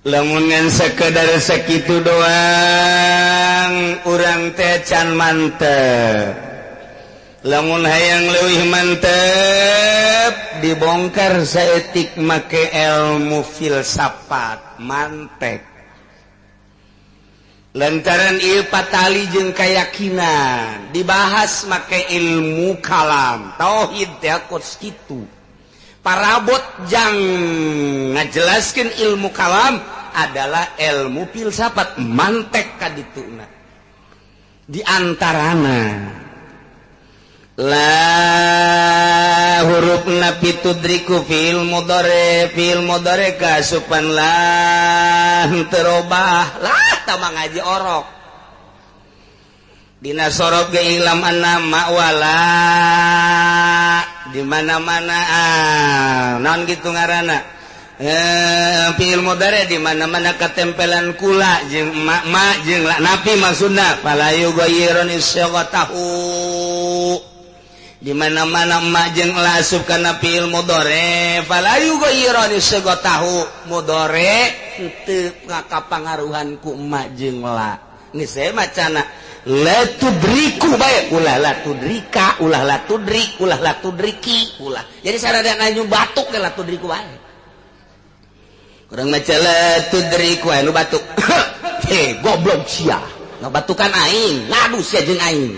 lamun sekedar sakitu doang urang teh can mantep. Lamun hayang leuwih mantep dibongkar saeutik make ilmu filsafat mantek. Lantaran ieu patali jeung kayakinan dibahas make ilmu kalam tauhid teh kos kitu. Parabot jang ngajelaskeun ilmu kalam adalah ilmu filsafat mantek kadituna. Di antarana la hurufna pitudriku fil mudhari kasupan lah terobah lah tamang ngaji orok dina sorok ge ilam annama wala di mana-mana naon gitu ngaranna fiil mudhari di mana-mana katempelan kula jeung ma jeung napi maksudna fala yughayyirun isyaqatahu di mana-mana ma jeung lasub kana fiil mudhari fala yughayyirun isyaqatahu mudhari teu ngakapangaruhan ku ma jeung la geus saya macana la tudriku bae ulah la tudrika ulah la tudrik ulah la tudriki ulah jadi saradana nyu batuk la tudriku bae kurang maca la tudriku anu batuk goblok sia ngabatukan aing ngadu sia jeung aing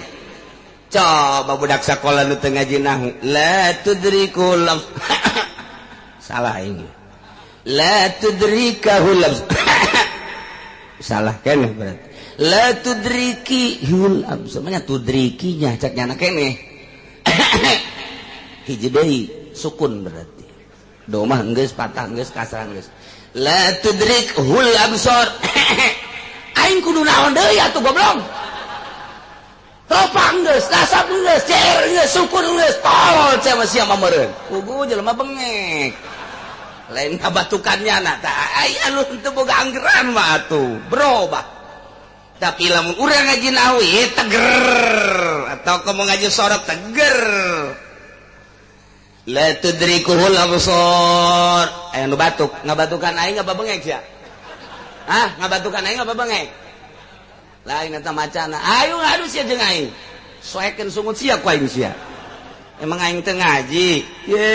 coba budak sakola nu teu ngaji nahwu la tudriku salah aing la tudrikahu salah keneh berarti la tudriki hul sebenarnya tudrikinya caknya anak keneh hiji deui sukun berarti do mah geus patah geus kasar geus la tudrik hul absar aing kudu naon deui atuh goblok ropang geus kasar geus cer geus sukun geus tolol cenah sia mameureun kudu jelema bengek lain kabatukannya na tah aya anu teu boga anggeran mah atuh berubah. Tapi lamun urang ngaji nahwu teger atau kamu ngaji sorok teger la tudrikuhul absar anu batuk ngabatukan aing apa bengek sia ngabatukan aing apa bengek lain eta macana ayo ngadu sia jeung aing soekeun sungut sia ku aing sia emang aing teu ngaji ye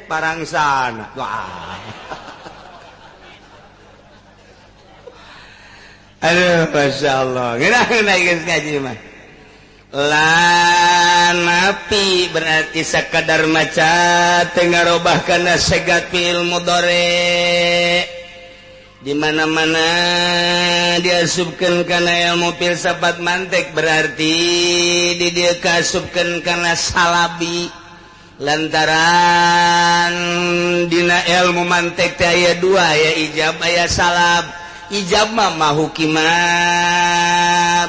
parangsana wah. Aduh, Masya Allah. Gimana guys ngaji mah? La napi berarti sekadar maca tengah robah kana segat fiil mudhari. Di mana-mana diasupkeun kana ilmu filsafat mantek berarti di dieu kasupkeun kana salabi. Lantaran dina ilmu mantek teh aya dua ya ijab aya salab. Ijab mah mahukima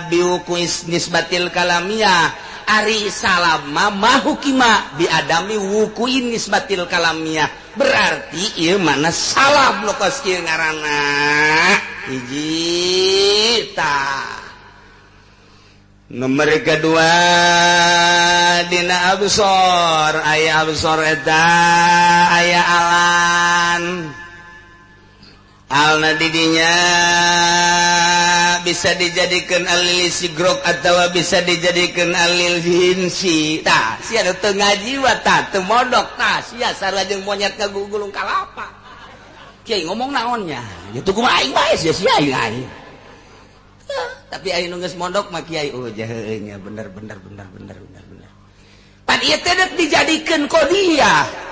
biukuis nisbatil kalamiyah ari salam mah mahukima bi adami wukuin nisbatil kalamiyah berarti ieu mana salam nu kos kieu ngaranna hiji tah nomor kedua dina absor aya absor eta aya alan alna didinya bisa dijadikan alil sigrok atau bisa dijadikan alil hinsi tah sia nu teu ngaji wa tah teu modok tah sia sarua jeung monyet ngagulung kalapa kiai ngomong naonnya itu kumaha aing bae sia aing tapi aing nu geus mondok mah kiai heueuh nya bener pan ieu teh dijadikeun qodiyah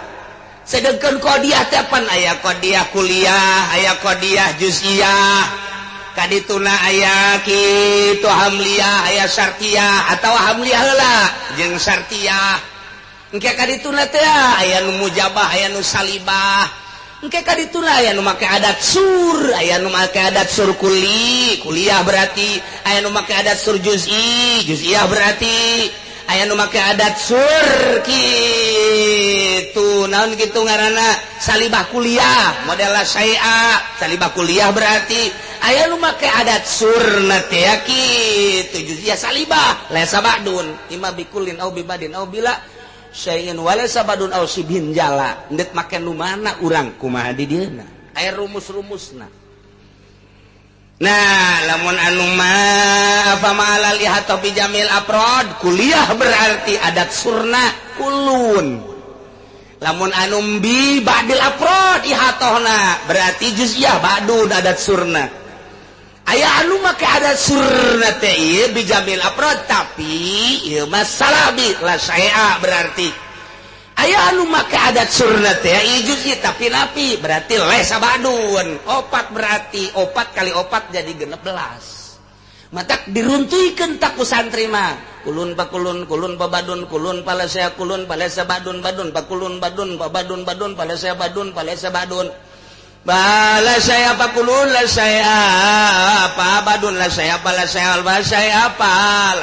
sedangkan qodiyah teh pan aya qodiyah kuliah aya qodiyah juz'iyah kadituna aya kitu hamliyah aya syartiyah atau hamliyah heula jeung syartiyah engke kadituna teh aya nu mujabah aya nu salibah engke kadituna aya nu make adat sur aya nu make adat sur kuliah berarti aya nu make adat sur juz'iyah berarti aya nu make adat sur kitu naon kitu ngaranna salibah kuliah modelna syai'a salibah kuliah berarti aya nu make adat sur na teh kitu juz'iyah salibah laisa ba'dun imma bikulin au bibadin au bila syai'in wa laisa ba'dun au sibhin jala ndet make nu mana urang kumaha di dieuna aya rumus-rumusna. Nah lamun anu mah apa ma'alal ihata bi jamil afrad kuliah berarti adat surna kulun. Lamun anu bi ba'dil afrad ihatohna berarti juz'iyah ba'dun adat surna. Aya anu make adat surna teh ieu bi jamil afrad tapi ieu mah salabi la syai'a berarti. Aya anu make adat surna teh ieu juz'i tapi napi berarti lesa ba'dun. 4 berarti 4 kali 4 jadi 16. Matak diruntuikeun tak ku santri mah. Kulun pakulun kulun pabadun kulun palasa badun badun pakulun badun pabadun badun palasa badun bala saya apa kulun la saya apa badun la saya apa la saya alba saya apa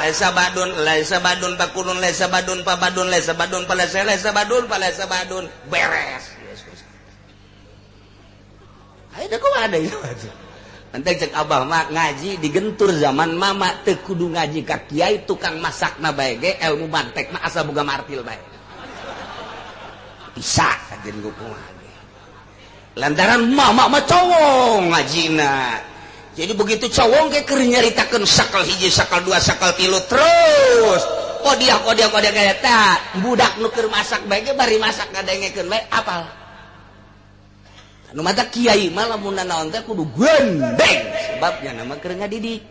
laisa badun pakulun laisa badun pabadun laisa badun palasa laisa badun beres. Ayo kok ada itu. Nanti cek abah mak ngaji digentur zaman mama teu kudu ngaji ka kiai tukang masakna bae ge ilmu mantek mah asal boga martil bae. Bisa kajen kumaha. Lantaran mama mah cowong ngajina. Jadi begitu cowong ge keur nyaritakeun sakal hiji, sakal dua, sakal tilu terus. Kodiah kayak eta. Budak nu keur masak bae ge bari masak ngadengekeun bae apal. Anu mata kiai mah lamun naon teh kudu gendeng sebabnya nama keur ngadidik.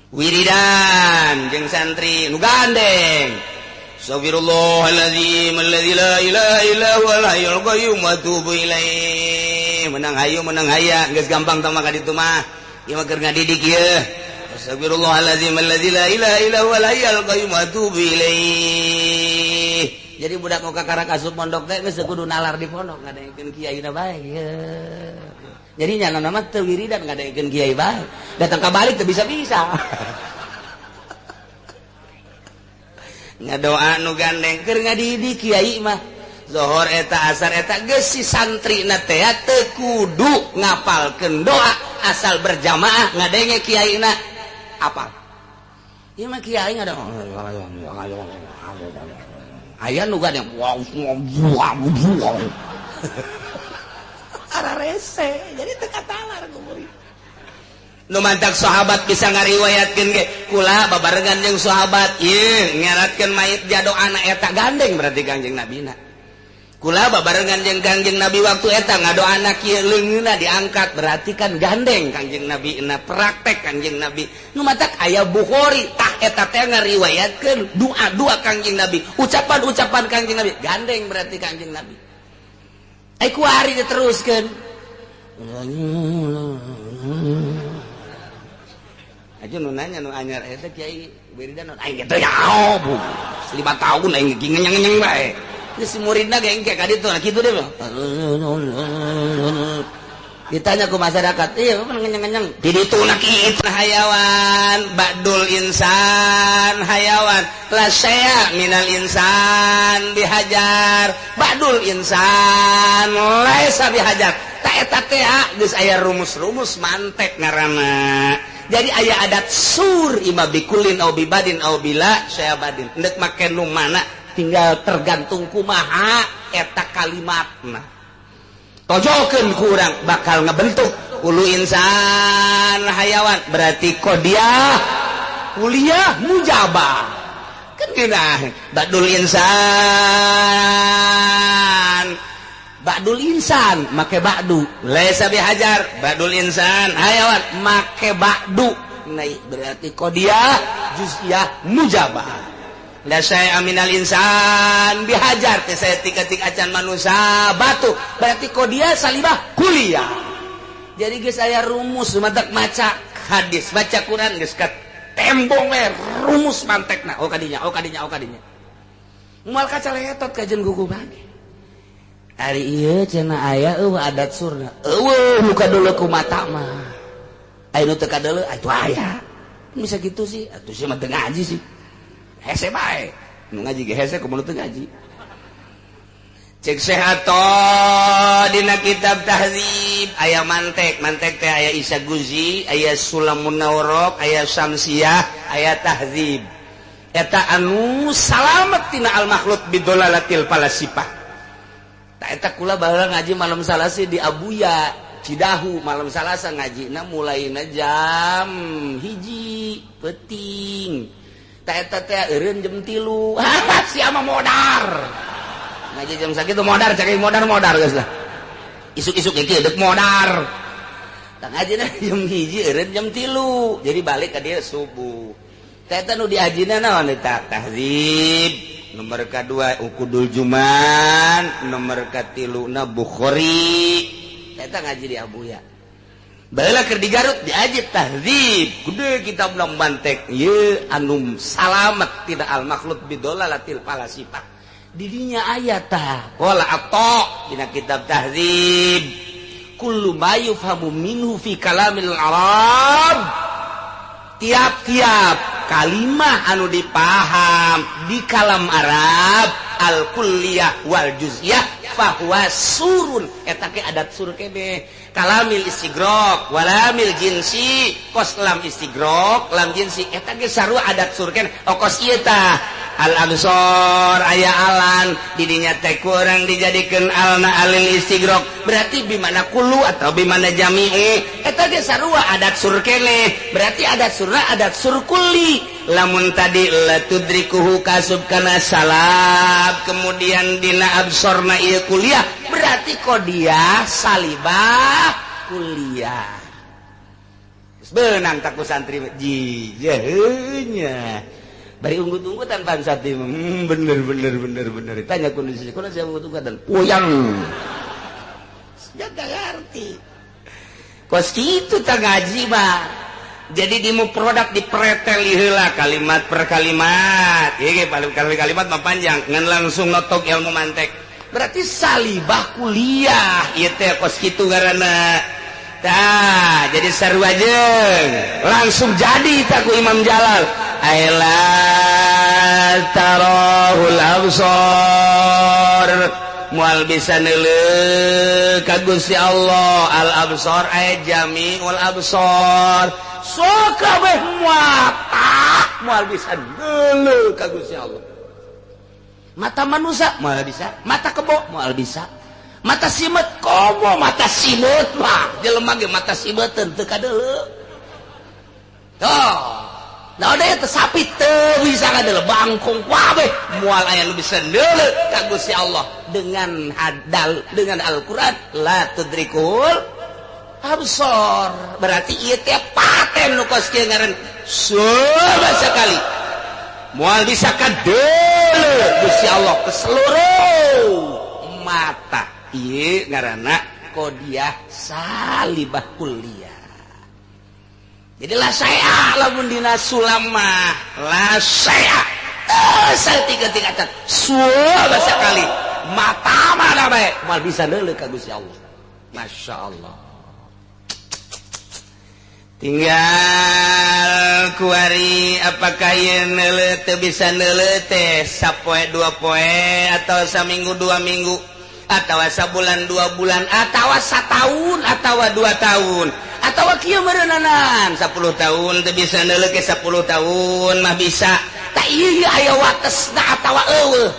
Wiridan jeung santri nu gandeng. Astagfirullahaladzim alladzi la ilaha illa huwal hayyul qayyum wa atubu ilaih. Menang hayu menang haya geus gampang tah mah ka ditu mah. Ieu mah keur ngadidik ieu. Astagfirullahaladzim alladzi la ilaha illa huwal hayyul qayyum wa atubu ilaih. Jadi budak mau kakara kasup pondok teh geus kudu nalar di pondok ngadengekeun kiaina bae. Jadi nyana nama teu wiridan ngadengekeun kiai bae. Datang ka balik teu bisa-bisa. Ngadoa nu gandeng keur ngadidik kiai mah zohor eta asar eta geus si santrina teh teu kudu ngapalkeun doa asal berjamaah ngadenge kiaina apal. Ieu mah kiai ngadoa aya nu gandeng ara rese jadi teu katalar ku murid. Nu mantak sahabat bisa ngariwayatkeun ge kula babarengan jeung sahabat ieu ngeratkeun mayit jadoana eta gandeng berarti Kangjeng Nabina. Kula babarengan jeung Kangjeng Nabi waktu eta ngadoana kieu leungeunna diangkat berarti kan gandeng Kangjeng Nabi na praktek Kangjeng Nabi. Nu mantak aya Bukhari tah eta teh ngariwayatkeun doa-doa Kangjeng Nabi, ucapan-ucapan Kangjeng Nabi gandeng berarti Kangjeng Nabi. Ai kuari diteruskeun. Aja nu nanya nu anyar eta kiai wiridan aing teh ya bu 5 tahun aing ngenyeng-ngenyeng bae geus muridna ge engke ka ditu nah kitu deh ditanya ku masyarakat ieu ngenyeng-ngenyeng di ditu na kitu hayawan ba'dul insan hayawan la saya minal insan bihajar ba'dul insan laisa bihajar ta eta teh geus aya rumus-rumus mantek ngaranna. Jadi aya adat sur ima bikulin au bibadin au bila saya badin. Endek make nu mana tinggal tergantung kumaha eta kalimatna. Tojokeun ku urang bakal ngebentuk ulu insan hayawan berarti qodiah kuliah mujabah. Kan geunah badul insan make ba'du laisa bihajar ba'dul insan hayawan make ba'du naik berarti qodiah juz'iyah mujabah la saya aminal insan bihajar teh saya tik-tik acan manusia batu berarti qodiah salibah kuliah. Jadi geus aya rumus matak maca hadis baca Quran geus ka tembong we rumus mantekna kadinya moal kacaletot kajen gugu bage. Ari ieu cenah aya adat surna. Muka dulu ku mata mah. Aya nu teu kadeuleu atuh aya. Bisa gitu sih, atuh sih mah teu ngaji sih. Hese bae. Nu ngaji ge hese kumaha teu ngaji. Cek sehato dina kitab tahzib aya mantek teh aya Isa Guzi, aya Sulamun Nawrok, aya Samsiyah, aya tahzib. Eta anu salamet tina al makhluk bidolalatil falasifah. tak eta kula baheula ngaji malam Salasa di Abuya Cidahu malam Salasa ngajina mulaina jam 1 peting tak eta teh eureun jam 3 sia mah modar ngaji jam sakitu modar cek modar geus lah isuk-isuk ieu deuk modar tak ngajina jam 1 eureun jam 3 jadi balik ka dieu subuh teh eta nu diajina naon eta tahzib nomor kedua ukudul juman nomor katiluna bukhari eta ngaji di Abuya baheula keur di Garut diaji tahzib gede kitab lambantek ieu anu salamat tidak al makhlud bidolalatil falasifah di dinya aya tah wala atta dina kitab tahzib kullu ma yufhamu minhu fi kalamil arab tiap-tiap kalimah anu dipaham di kalam Arab al-kulliyah wal juz'iyah fahuwa surun eta ke adat sur kene kalamil istigraq walamil jinsi kos lam istigraq lam jinsi eta ge sarua adat sur kene okos ieu tah al-absar aya alan di dinya teh kurang dijadikeun alna alil istigraq berarti bimana kullu atau bimana jami'i eta ge sarua adat sur kene berarti adat surna adat sur kulli lamun tadi la tudrikuhu kasub kana salab kemudian dina absorna ieu kuliah berarti qodiyah salibah kuliah geus beunang tak ku santri ji jeunya bari unggut-unggutan pan sati bener tanya kondisi kuna saya unggut-unggutan puyang jaga ngerti kos kitu tah ngaji mah jadi di mu produk dipretel heula kalimat per kalimat ieu kalimat mah panjang ngan langsung notok ilmu mantek berarti salibah kuliah ieu teh kos kitu ngaranna tah jadi sarua jeung langsung jadi tah ku Imam Jalal aila tarahul absar mual bisa neuleuh ka Gusti Allah al absar ay jami'ul absar sok kabeh mual bisa neuleuh ka Gusti Allah mata manusia moal bisa mata kebo moal bisa mata simet komo mata simet mah jelema ge mata simeteun teu kadeuleuh toh nah udah itu sapi teu bisa kadeuleuh bangkong kabeh moal aya nu bisa neuleuh ka Gusti Allah dengan Al-Qur'an la tudrikul absar berarti ieu teh paten nu kos kieu ngaran salah sekali moal bisa kadeuleuh Gusti Allah ke seluruh mata ieu ngaranna qodiyah salibah kulliyah jadi la saya lamun dina sulam mah la saya saltiga-tingatan suah sekali mata mana bae moal bisa neuleuh ka Gusti Allah masyaallah tinggal kuari apakah ieu neuleuh teu bisa neuleuh teh sapoe 2 poe atau saminggu 2 minggu atau sabulan 2 bulan atau satahun atau 2 tahun atau kieu meureunanan 10 tahun teu bisa neuleuh ke 10 tahun mah bisa tah ieu aya watesna atawa eueuh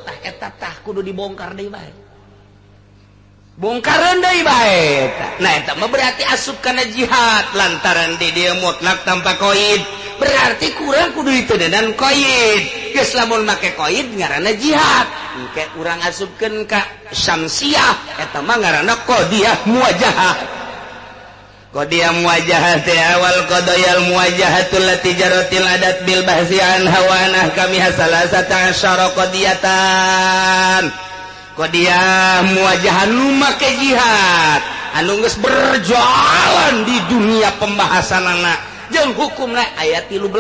tah eta tah kudu dibongkar deui bae bongkaran deui bae nah eta mah berarti asup kana jihad lantaran di dieu mutlak tanpa qaid berarti kurang kudu diteudenan qaid geus lamun make qaid ngaranna jihad engke urang asupkeun ka syamsiah eta mah ngaranna qadiyah muwajahah qadiyah muwajahah teh awal qadayal muwajahatul lati jaratil adat bil bahsi an hawanah kami hasalasata asyara qadiyatan qadiyah muwajahan nu make jihad anu geus berjalan di dunia pembahasanana jeung hukumna ayat 13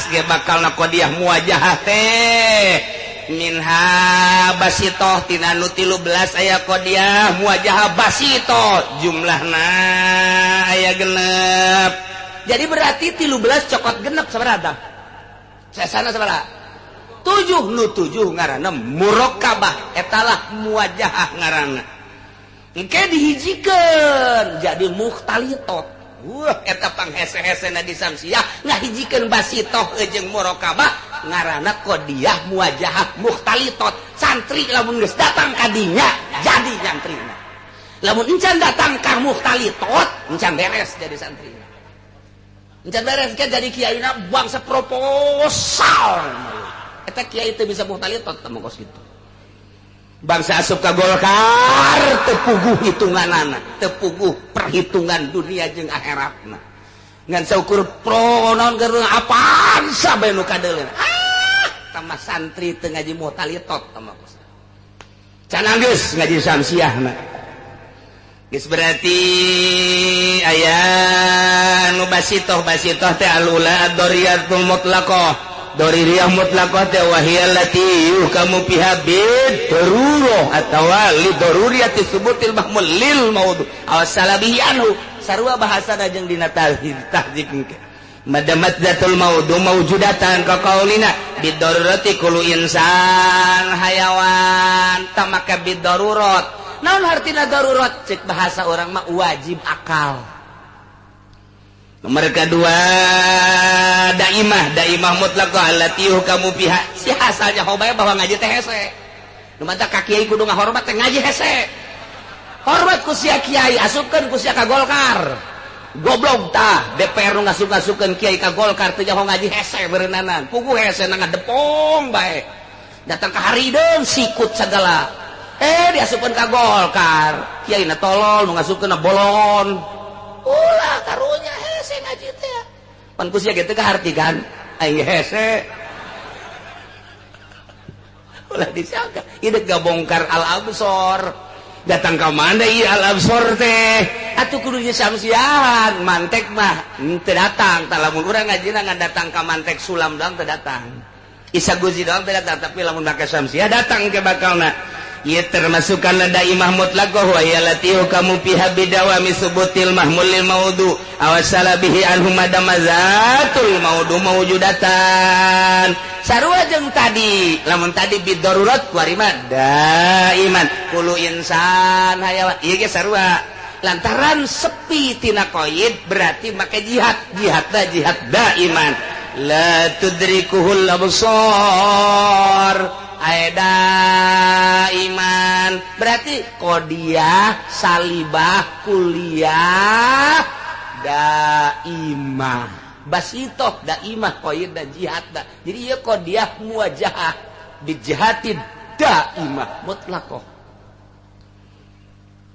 ge bakalna qadiyah muwajahah teh minha basitoh tina nu 13 aya qadiyah muwajahah basitoh jumlahna aya genep jadi berarti 13 cokot genep sabaraha sasana sabaraha 7 nu 7 ngaranna murakkabah etalah muwajahah ngaranna engke dihijikeun jadi mukhtalitot eta panghese-hesena di samsiah ngahijikeun basitoh jeung murakkabah ngaranna qadiyah muwajahah mukhtalitot santri lamun geus datang ka dinya jadi nyantrina. Lamun encan datang ka muhtalitot, encan beres jadi santrina. Encan beres kan jadi kiaina bangsa proposal. Eta kiai teu bisa muhtalitot teh mongkos kitu. Bangsa asup ka Golkar teu puguh hitunganana, teu puguh perhitungan dunia jeung akhiratna. Ngan saukur pro naon keur apaan sabe nu kadeuleun. Tamah santri teu ngaji muhtalitot tamah. Canang geus ngaji samsiahna. Geus berarti aya nu basitoh teh alula ad-dariyatul mutlaqah. Daririyah mutlaqah teh wahiyal lati kamu piha bid darurah atawa li daruriyati subutil mahmul lil maudhu aw salabihi anhu sarua bahasana jeung dina tahdzib madamat zatul maudhu maujudatan ka qaulina bid darurati kullu insan hayawan tamaka bid darurat. Naon artina darurat cek bahasa orang mah wajib akal. Nomor kedua daimah mutlaqah allati kamu pihak si hasalnya hobaya bahwa ngaji teh hese. Nu mata ka kiai kudu ngahormat teh ngaji hese. Hormat ku sia kiai asupkeun ku sia ka Golkar. Goblok tah DPR nu ngasup-ngasupkeun kiai ka Golkar teh jaho ngaji hese beureunanan. Puguh hese na ngadepong bae. Datang ka harideung sikut sagala. Diasupkeun ka Golkar. Kiai na tolol nu ngasupkeun na bolon. Ulah karunya hese ngaji teh. Pan ku sia kitu kahartikan aing hese. Ulah disangka ieu gabongkar al-absor. Datang ka mana ieu al-absor teh? Atuh kudu samsiahan, mantek mah teu datang. Tah lamun urang ngajina ngadatang ka mantek sulam doang teu datang. Isa guzi doang teu datang, tapi lamun make samsiah datang ke bakalna. Ia termasuk karena daimah mutlaqah wa yalati kamu piha bidawami subutil mahmulil maudhu awasala bihi anhu madamazatul maudhu mawjudatan sarua jeung tadi lamun tadi bidarurat kuarima daiman kullu insan hayawan ieu ge sarua lantaran sepi tina qaid berarti make jihad daiman la tudrikuhul absar aeda iman berarti qodiyah salibah kuliah daimah basitoh daimah qaid dan jihad da. Jadi ieu qodiyah muwajahah bijihati daimah mutlaqah.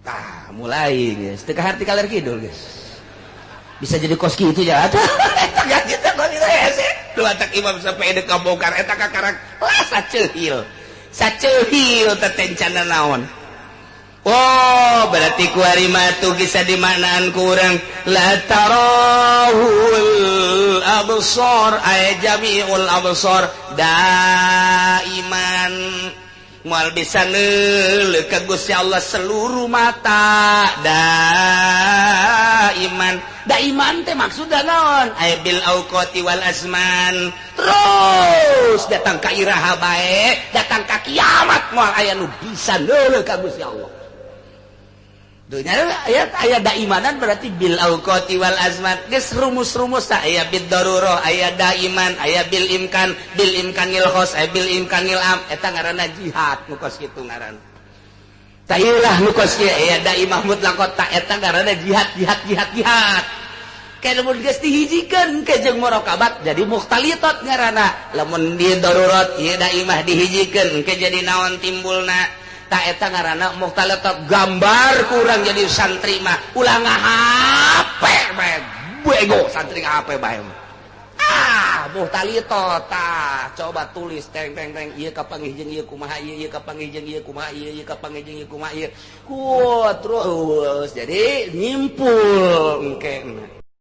Tah mulai geus teu kaharti kaler kidul geus. Bisa jadi kos kitu ya atuh. Eta gaji teh kos kitu hese. Lu atak imam sampai edek kabongkar eta kakarak lah saceuhil. Saceuhil teh tencana naon. Oh, berarti ku ari matu bisa dimaknaan ku urang la tarahul absar ay jami'ul absar daiman moal bisa neuleuh ka Gusti Allah seluruh mata daiman teh maksudna naon ay bil auqati wal azman terus datang ka iraha bae datang ka kiamat moal aya nu bisa neuleuh ka Gusti Allah. Dunya aya daimanan berarti bil auqati wal azman geus rumus-rumus aya bid darurah aya daiman aya bil imkanil khos aya bil imkanil am eta ngaranna jihad nu kos kitu ngaran tah ieulah nu kos kieu aya daimah mutlaqah ta eta ngaranna jihad kayak lamun geus dihijikeun ke jeung muraqabat jadi mukhtalitat ngaranna lamun di darurat ieu daimah dihijikeun ke jadi naon timbulna tak eta ngaranna mukhtalatat gambar kurang jadi santri mah ulah ngahape bae bego santri ngahape bae mukhtalatat tah coba tulis teng ieu kapanggih jeung ieu kumaha ieu kapanggih jeung ieu kumaha ieu kapanggih jeung ieu kumaha ieu terus jadi nyimpul engke